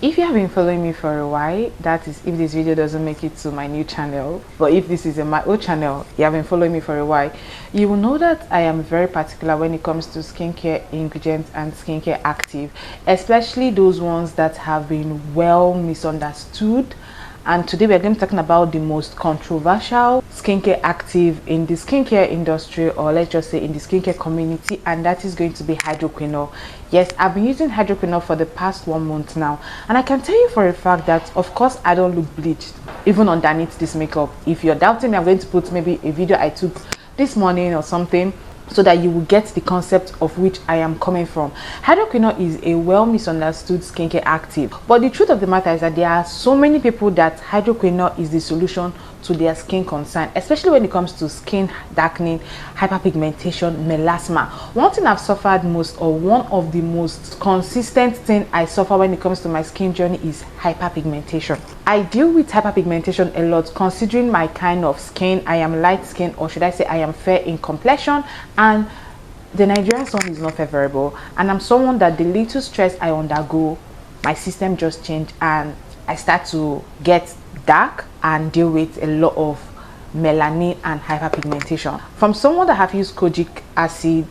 If you have been following me for a while, that is if this video doesn't make it to my new channel, but if this is in my old channel, you have been following me for a while, you will know that I am very particular when it comes to skincare ingredients and skincare active, especially those ones that have been well misunderstood. And today we're going to be talking about the most controversial skincare active in the skincare industry, or let's just say in the skincare community, and that is going to be hydroquinone. Yes, I've been using hydroquinone for the past 1 month now, and I can tell you for a fact that of course I don't look bleached even underneath this makeup. If you're doubting me, I'm going to put maybe a video I took this morning or something, so that you will get the concept of which I am coming from. Hydroquinone is a well misunderstood skincare active, but the truth of the matter is that there are so many people that hydroquinone is the solution to their skin concern, especially when it comes to skin darkening, hyperpigmentation, melasma. One thing I've suffered most, or one of the most consistent thing I suffer when it comes to my skin journey, is hyperpigmentation. I deal with hyperpigmentation a lot considering my kind of skin. I am light skin, or should I say I am fair in complexion, and the Nigerian sun is not favorable, and I'm someone that the little stress I undergo, my system just changed and I start to get dark and deal with a lot of melanin and hyperpigmentation. From someone that have used kojic acid,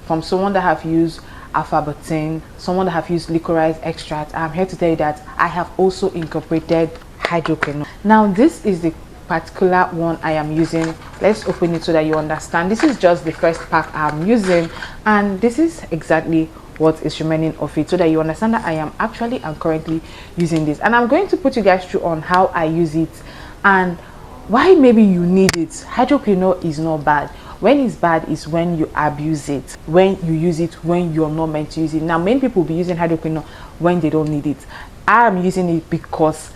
from someone that have used alpha-butane, someone that have used licorice extract, I'm here to tell you that I have also incorporated hydroquinone. Now this is the particular one I am using. Let's open it so that you understand. This is just the first pack I'm using, and this is exactly what is remaining of it, so that you understand that I am actually and currently using this, and I'm going to put you guys through on how I use it and why maybe you need it. Hydroquinone is not bad. When it's bad is when you abuse it, when you use it when you're not meant to use it. Now many people will be using hydroquinone when they don't need it. I am using it because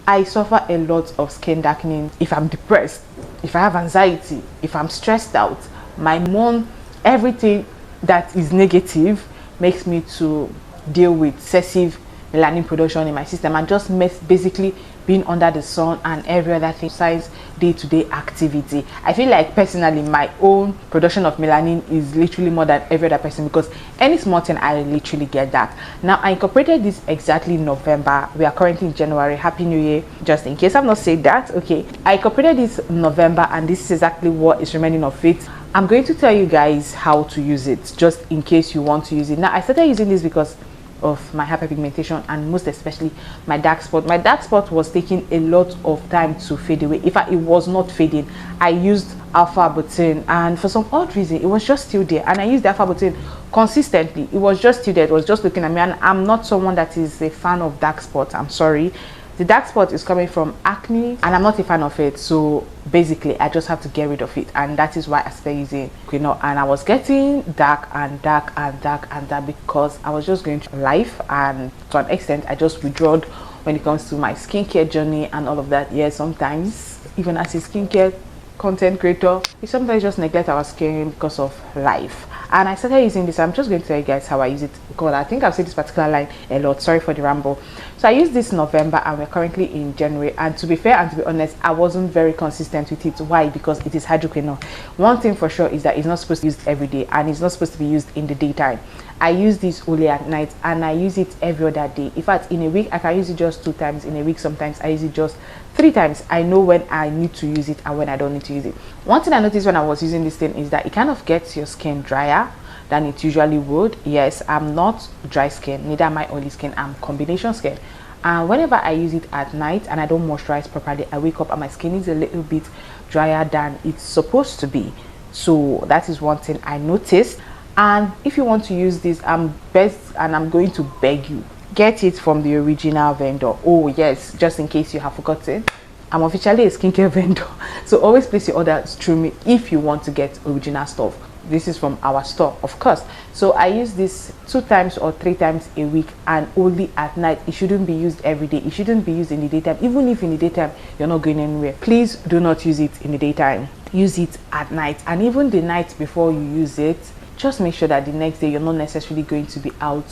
I suffer a lot of skin darkening. If I'm depressed, if I have anxiety, if I'm stressed out, my mood, everything that is negative makes me to deal with excessive melanin production in my system, and just basically being under the sun and every other thing besides day-to-day activity. I feel like personally my own production of melanin is literally more than every other person, because any small thing I literally get that. Now I incorporated this exactly in November. We are currently in January. Happy New Year, just in case I've not said that. Okay, I incorporated this in November, and this is exactly what is remaining of it. I'm going to tell you guys how to use it, just in case you want to use it. Now I started using this because of my hyperpigmentation, and most especially my dark spot. My dark spot was taking a lot of time to fade away. In fact, it was not fading. I used alpha-butane, and for some odd reason it was just still there, and I used the alpha-butane consistently. It was just still there. It was just looking at me, and I'm not someone that is a fan of dark spots. I'm sorry. The dark spot is coming from acne, and I'm not a fan of it, so basically I just have to get rid of it, and that is why I started using quinoa. And I was getting dark and dark and dark and dark because I was just going through life, and to an extent I just withdrawed when it comes to my skincare journey and all of that. Yeah, sometimes even as a skincare content creator, we sometimes just neglect our skin because of life. And I started using this. I'm just going to tell you guys how I use it, because I think I've said this particular line a lot. Sorry for the ramble. So I used this in November, and we're currently in January, and to be fair and to be honest, I wasn't very consistent with it. Why? Because it is hydroquinone. One thing for sure is that it's not supposed to be used every day, and it's not supposed to be used in the daytime. I use this only at night, and I use it every other day. In fact, in a week I can use it just 2 times. In a week sometimes I use it just 3 times. I know when I need to use it and when I don't need to use it. One thing I noticed when I was using this thing is that it kind of gets your skin drier than it usually would. Yes, I'm not dry skin, neither am I oily skin. I'm combination skin, and whenever I use it at night and I don't moisturize properly, I wake up and my skin is a little bit drier than it's supposed to be. So that is one thing I noticed. And if you want to use this, I'm going to beg you, get it from the original vendor. Oh yes, just in case you have forgotten, I'm officially a skincare vendor, so always place your orders through me if you want to get original stuff. This is from our store, of course. So I use this 2 times or 3 times a week, and only at night. It shouldn't be used every day. It shouldn't be used in the daytime. Even if in the daytime you're not going anywhere, please do not use it in the daytime. Use it at night, and even the night before you use it, just make sure that the next day you're not necessarily going to be out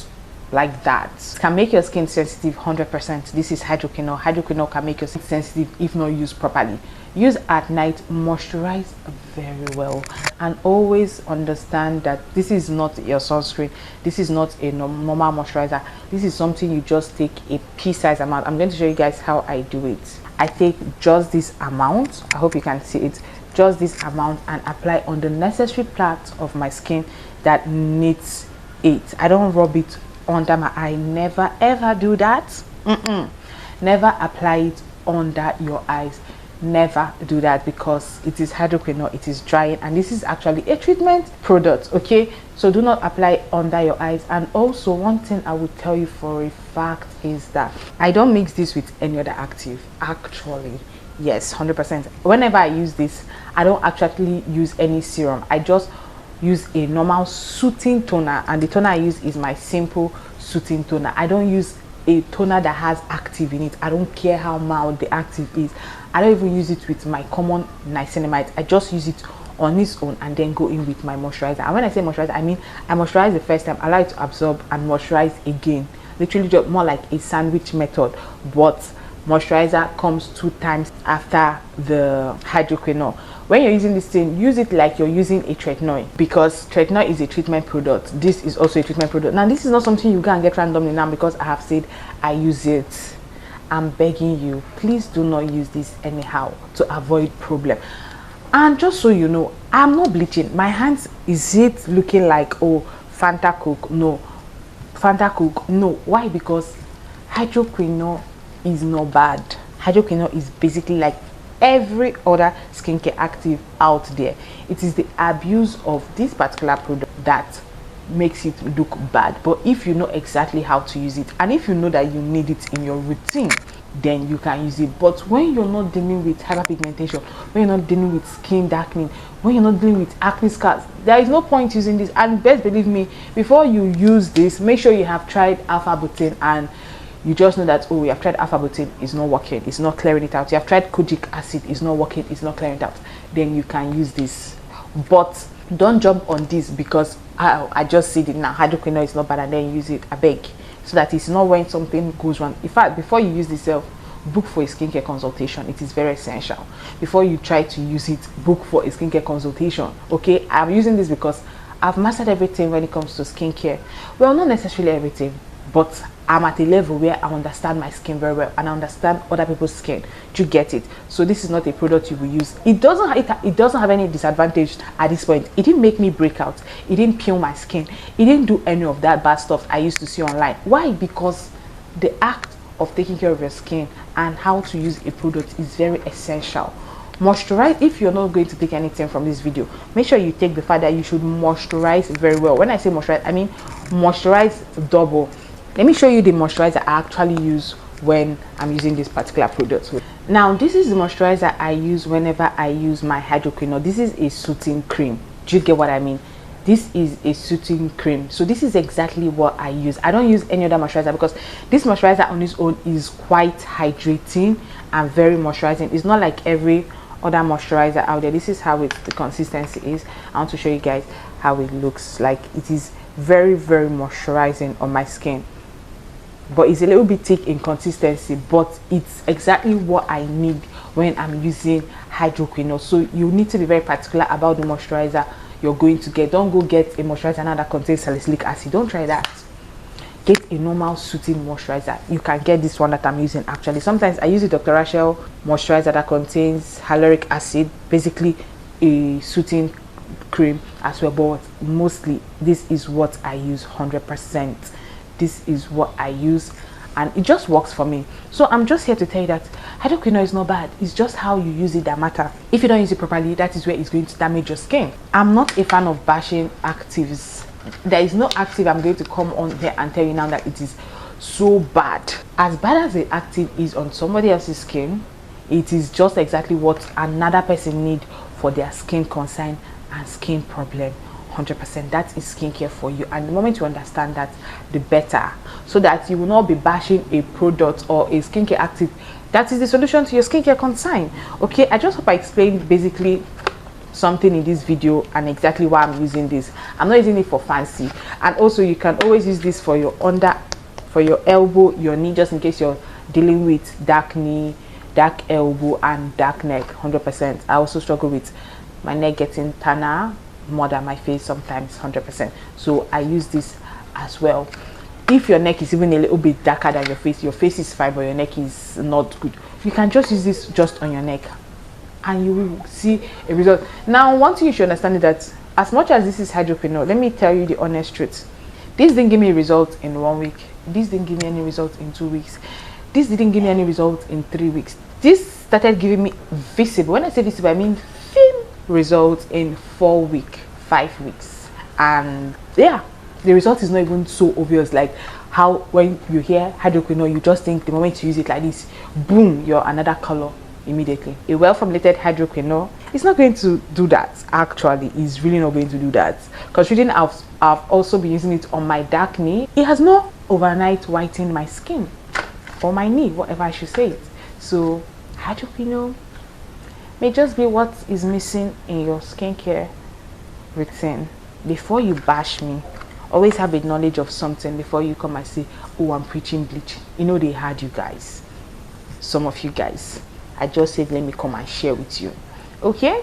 like that. Can make your skin sensitive 100%. This is hydroquinone. Hydroquinone can make your skin sensitive if not used properly. Use at night, moisturize very well, and always understand that this is not your sunscreen, this is not a normal moisturizer. This is something you just take a pea-sized amount. I'm going to show you guys how I do it. I take just this amount, I hope you can see it, just this amount, and apply on the necessary part of my skin that needs it. I don't rub it under my eye. Never ever do that. Never apply it under your eyes. Never do that, because it is hydroquinone, it is drying, and this is actually a treatment product. Okay, so do not apply under your eyes. And also, one thing I would tell you for a fact is that I don't mix this with any other active. Actually, yes, 100%. Whenever I use this, I don't actually use any serum. I just use a normal soothing toner, and the toner I use is my simple soothing toner. I don't use a toner that has active in it. I don't care how mild the active is. I don't even use it with my common niacinamide. I just use it on its own and then go in with my moisturizer. And when I say moisturizer, I mean I moisturize the first time, allow it to absorb, and moisturize again. Literally just more like a sandwich method, but moisturizer comes 2 times after the hydroquinone. When you're using this thing, use it like you're using a tretinoin, because tretinoin is a treatment product. This is also a treatment product. Now, this is not something you can get randomly now because I have said I use it. I'm begging you, please do not use this anyhow to avoid problem. And just so you know, I'm not bleaching my hands. Is it looking like, oh, Fanta Coke? No, Fanta Coke, no. Why? Because hydroquinone is not bad. Hydroquinone is basically like every other skincare active out there. It is the abuse of this particular product that makes it look bad. But if you know exactly how to use it, and if you know that you need it in your routine, then you can use it. But when you're not dealing with hyperpigmentation, when you're not dealing with skin darkening, when you're not dealing with acne scars, there is no point using this. And best believe me, before you use this, make sure you have tried alpha butane, and you just know that, oh, you have tried alpha butane, it's not working, it's not clearing it out. You have tried kojic acid, it's not working, it's not clearing it out. Then you can use this. But don't jump on this because I just said it now, hydroquinone is not bad, and then use it. I beg, so that it's not when something goes wrong. In fact, before you use this book for a skincare consultation. It is very essential. Before you try to use it, book for a skincare consultation. Okay, I'm using this because I've mastered everything when it comes to skincare. Well, not necessarily everything, but I'm at a level where I understand my skin very well, and I understand other people's skin. Do you get it? So this is not a product you will use. It doesn't have any disadvantage at this point. It didn't make me break out. It didn't peel my skin. It didn't do any of that bad stuff I used to see online. Why? Because the act of taking care of your skin and how to use a product is very essential. Moisturize. If you're not going to take anything from this video, make sure you take the fact that you should moisturize very well. When I say moisturize, I mean moisturize double. Let me show you the moisturizer I actually use when I'm using this particular product. Now, this is the moisturizer I use whenever I use my hydroquinone. This is a soothing cream. Do you get what I mean? This is a soothing cream. So this is exactly what I use. I don't use any other moisturizer because this moisturizer on its own is quite hydrating and very moisturizing. It's not like every other moisturizer out there. This is how the consistency is. I want to show you guys how it looks like. It is very, very moisturizing on my skin, but it's a little bit thick in consistency, but it's exactly what I need when I'm using hydroquinone. So you need to be very particular about the moisturizer you're going to get. Don't go get a moisturizer now that contains salicylic acid. Don't try that. Get a normal soothing moisturizer. You can get this one that I'm using actually. Sometimes I use a Dr. Rachel moisturizer that contains hyaluronic acid, basically a soothing cream as well, but mostly this is what I use 100%. This is what I use, and it just works for me. So I'm just here to tell you that hydroquinone is not bad. It's just how you use it that matter. If you don't use it properly, that is where it's going to damage your skin. I'm not a fan of bashing actives. There is no active I'm going to come on here and tell you now that it is so bad. As bad as the active is on somebody else's skin, it is just exactly what another person need for their skin concern and skin problem. 100%. That is skincare for you, and the moment you understand that, the better, so that you will not be bashing a product or a skincare active that is the solution to your skincare concern. Okay, I just hope I explained basically something in this video and exactly why I'm using this. I'm not using it for fancy. And also you can always use this for your for your elbow, your knee, just in case you're dealing with dark knee, dark elbow and dark neck. 100%. I also struggle with my neck getting tanner more than my face sometimes. 100%. So I use this as well. If your neck is even a little bit darker than your face is fine but your neck is not good, you can just use this just on your neck and you will see a result. Now one thing you should understand is that as much as this is hydroquinone, let me tell you the honest truth. This didn't give me a result in 1 week. This didn't give me any result in 2 weeks. This didn't give me any result in 3 weeks. This started giving me visible, when I say visible I mean film results, in 4 weeks, 5 weeks. And yeah, the result is not even so obvious like how when you hear hydroquinone you just think the moment you use it like this, boom, you're another color immediately. A well formulated hydroquinone is not going to do that. Actually, it's really not going to do that. Considering I've also been using it on my dark knee, it has not overnight whitened my skin or my knee, whatever I should say it. So hydroquinone may just be what is missing in your skincare routine. Before you bash me, always have a knowledge of something before you come and say, oh, I'm preaching bleach. You know they had you guys, some of you guys. I just said let me come and share with you. Okay,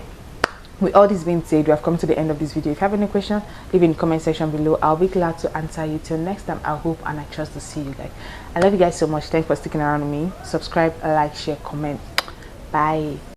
with all this being said, we have come to the end of this video. If you have any questions, leave in the comment section below. I'll be glad to answer you. Till next time, I hope and I trust to see you guys. I love you guys so much. Thanks for sticking around with me. Subscribe, like, share, comment. Bye.